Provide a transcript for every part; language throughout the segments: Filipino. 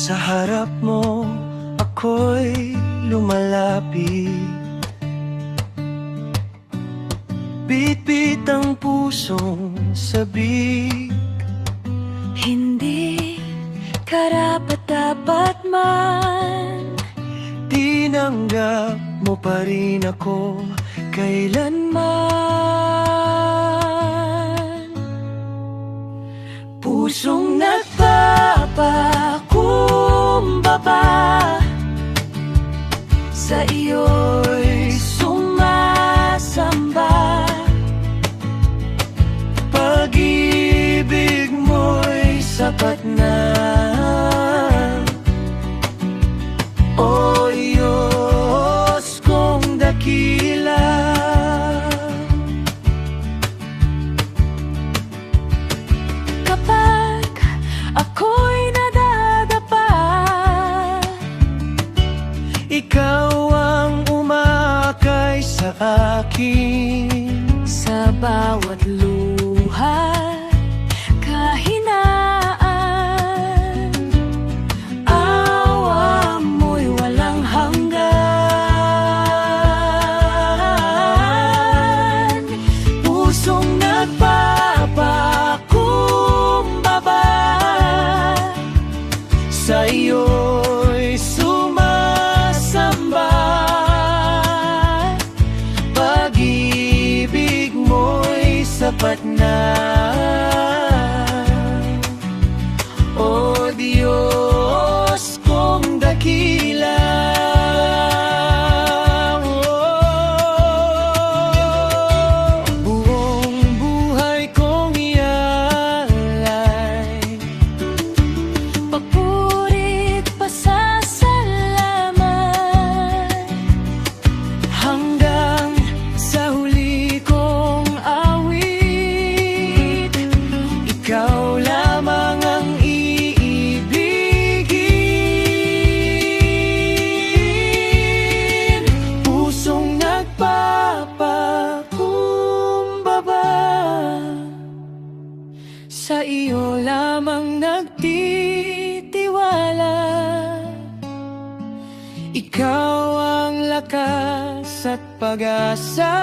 Sa harap mo ako'y lumalapit, bit-bit ang pusong sabik. Hindi karapat-dapat man, Tinanggap mo pa rin ako kailanman. pusong nagpapakumbaba, sa iyo'y sumasamba. Pag-ibig mo'y sapat na, o Diyos kong dakila. Kapag ako'y nadadapa, Ikaw ang umakay sa akin. sa bawat luha, kahinaan, awa mo'y walang hanggan. Pusong nagpapakumbaba, Sa iyo'y sumasamba. Pag-ibig mo'y sapat na, o Diyos kong dakila. Buong buhay kong ialay, papuri't pasasalamat, hanggang sa huli kong awit. Ikaw lamang ang iibigin. Pusong nagpapakumbaba, sa iyo lamang nagtitiwala. ikaw ang lakas at pag-asa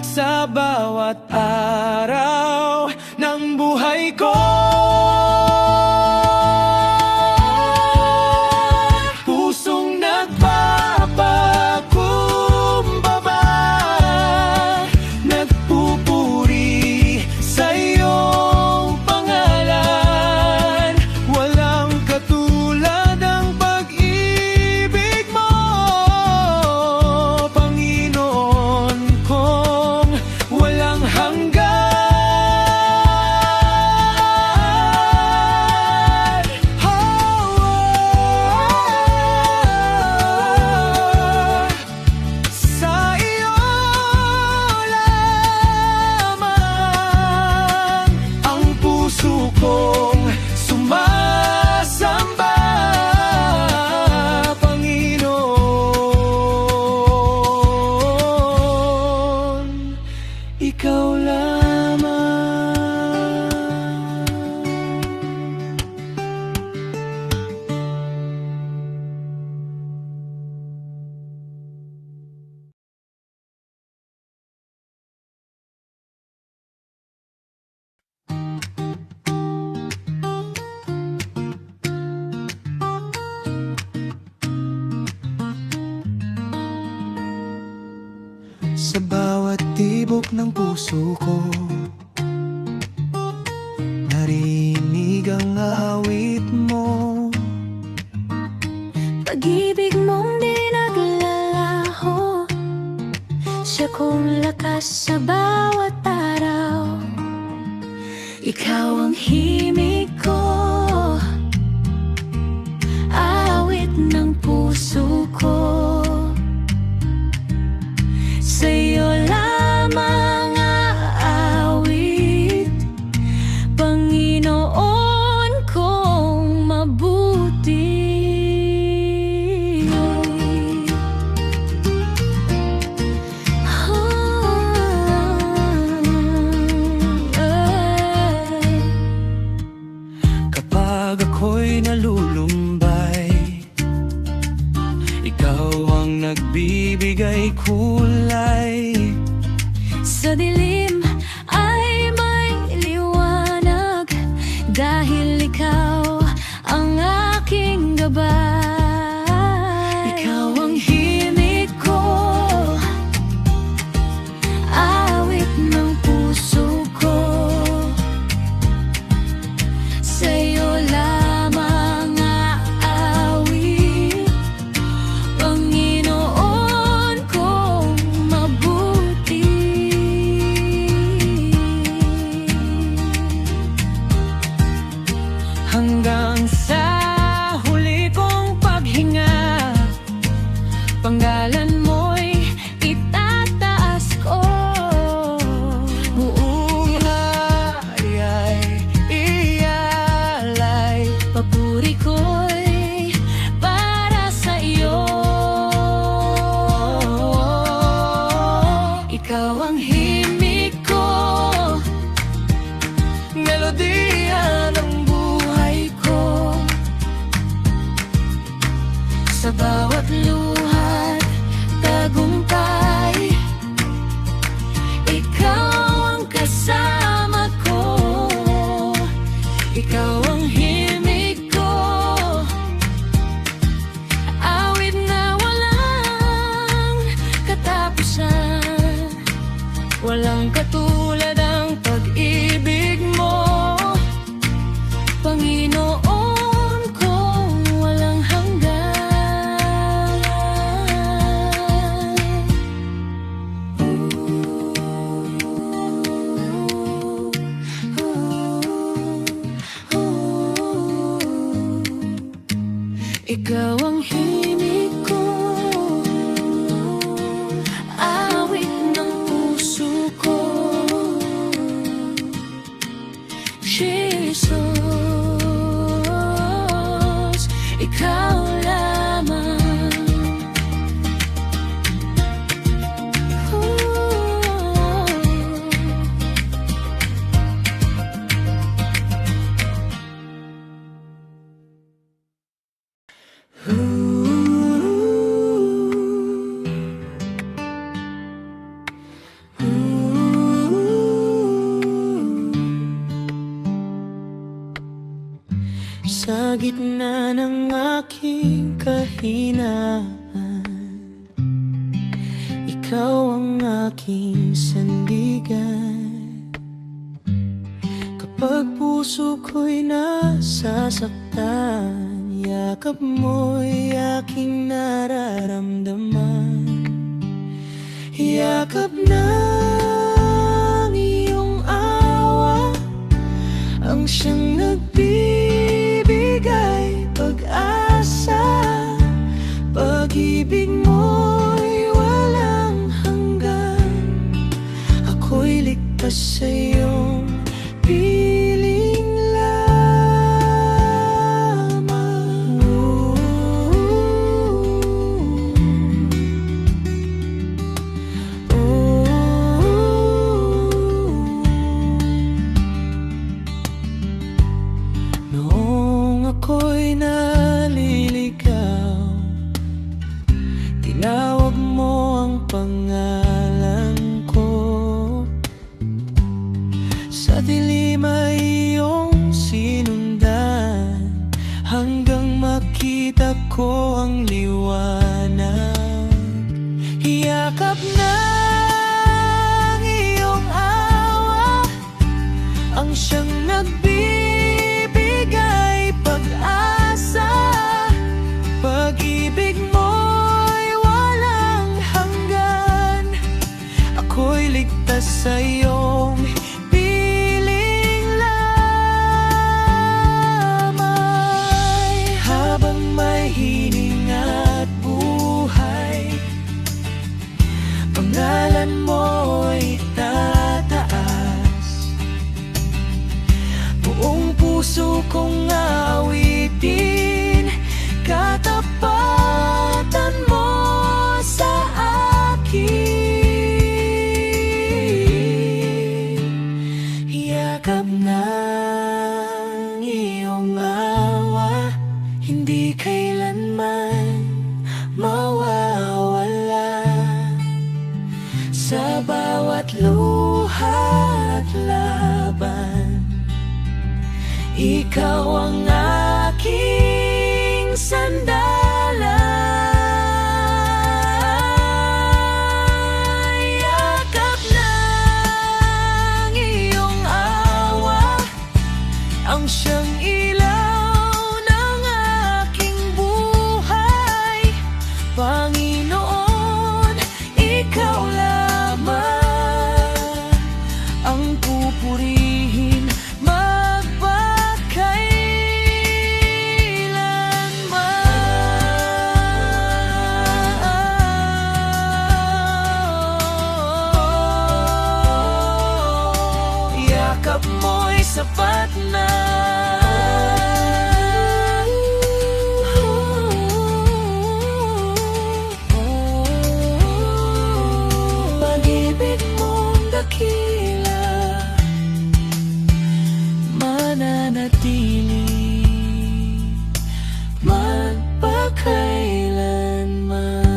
sa bawat araw ng buhay ko. Pusong nagpapakumbaba, nagpupuri sa iyong pangalan. Walang katulad ang pag-ibig mo, Panginoon kong walang hanggan. Sa iyo lamang ang puso kong sumasamba, Panginoon, ikaw lamang. Sa bawat tibok ng puso ko, narinig ang awit mo. Pag-ibig mong di naglalaho, siya kong lakas sa bawat araw. Ikaw ang himig ko, awit ng puso ko. Sa'yo lamang aawit, Panginoon kong mabuti. Ikaw ang nagbibigay kulay. Sa dilim ay may liwanag, dahil ikaw ang aking gabay. Ikaw ang himig ko, awit ng puso ko. Sa'yo lamang aawit, Panginoon kong mabuti. hanggang sa huli kong paghinga, Panggalan mo'y itataas ko. buong hari ay ialay. Papuri ko'y para sa iyo. Ikaw ang himig ko, Melodiya ng buhay ko. sa bawat luhat tagumpay. Ikaw ang kasama ko, ikaw ang himig ko, awit na walang katapusan. Walang katulad ang pag-ibig mo, Panginoon kong walang hanggan. Ikaw ang himig ko, awit ng puso ko. Jesus, ikaw lamang. Sa gitna ng aking kahinaan, ikaw ang aking sandigan. Kapag puso ko'y nasasaktan, yakap mo'y aking nararamdaman. Yakap ng iyong awa ang siyang nagbibigay pag-asa. Pag-ibig mo'y walang hanggan, ako'y ligtas sa iyong piling lamang. Noong ako'y naliligaw, tinawag mo ang pangalan ko. Sa dilim ay iyong sinundan, hanggang makita ko ang liwanag. Yakap ng iyong awa ang siyang nagbibigay pag-asa. Pag-ibig mo'y walang hanggan, luha at laban. Ikaw ang aking sandalan. Yakap ng iyong awa ang siyang ilaw ng aking buhay. Panginoon, ikaw lamang ang pupurihin magpakailanman. Yakap mo'y sapat na. Pag-ibig mong dakila mananatili magpakailanman.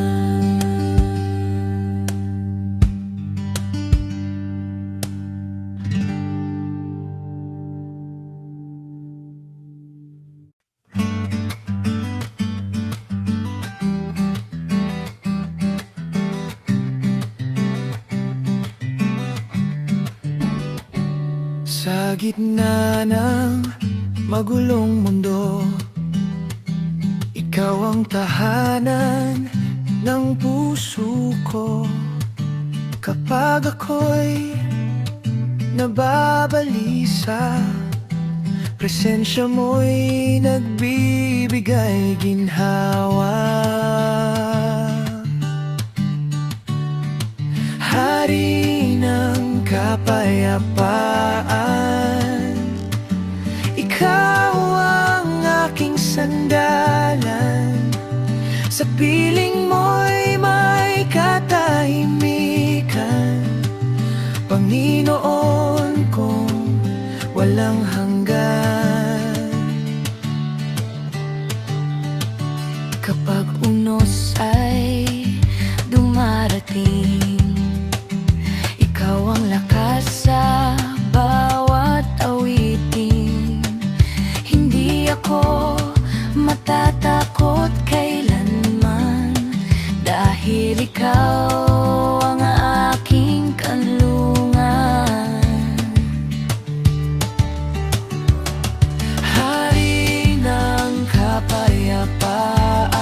Sa gitna ng magulong mundo, ikaw ang tahanan ng puso ko. Kapag ako'y nababalisa, presensya mo'y nagbibigay ginhawa. Hari ng kapayapaan, ikaw ang aking sandalan. Sa piling mo'y may katahimikan, Panginoon kong walang hanggan. Kapag unos ay dumarating, ikaw ang lakas sa bawat awitin. Hindi ako matatakot kailanman, dahil ikaw ang aking kanlungan. Hari ng kapayapaan,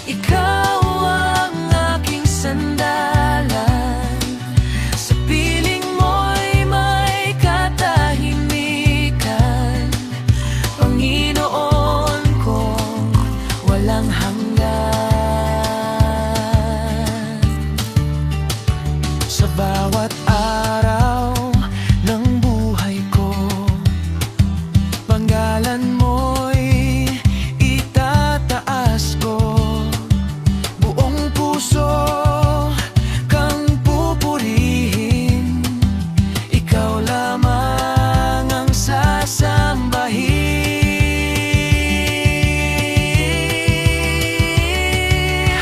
Ikaw ang aking sandalan. Sa piling mo'y may katahimikan, Panginoon ko walang hanggan. sa bawat araw ng buhay ko, panggalan mo'y itataas ko. Buong puso kang pupurihin, ikaw lamang ang sasambahin.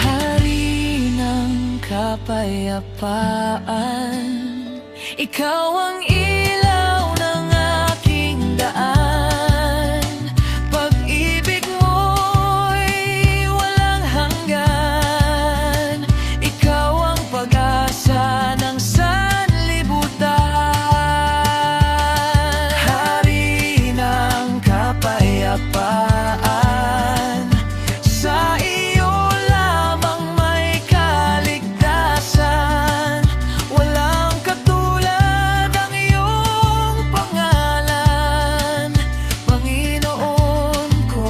Hari ng kapayapaan, ikaw ang ilaw ng aking daan. Pag-ibig mo'y walang hanggan, ikaw ang pag-asa ng sanlibutan. Hari ng kapayapaan, sa iyo lamang may kaligtasan. Walang katulad ang iyong pangalan, Panginoon ko.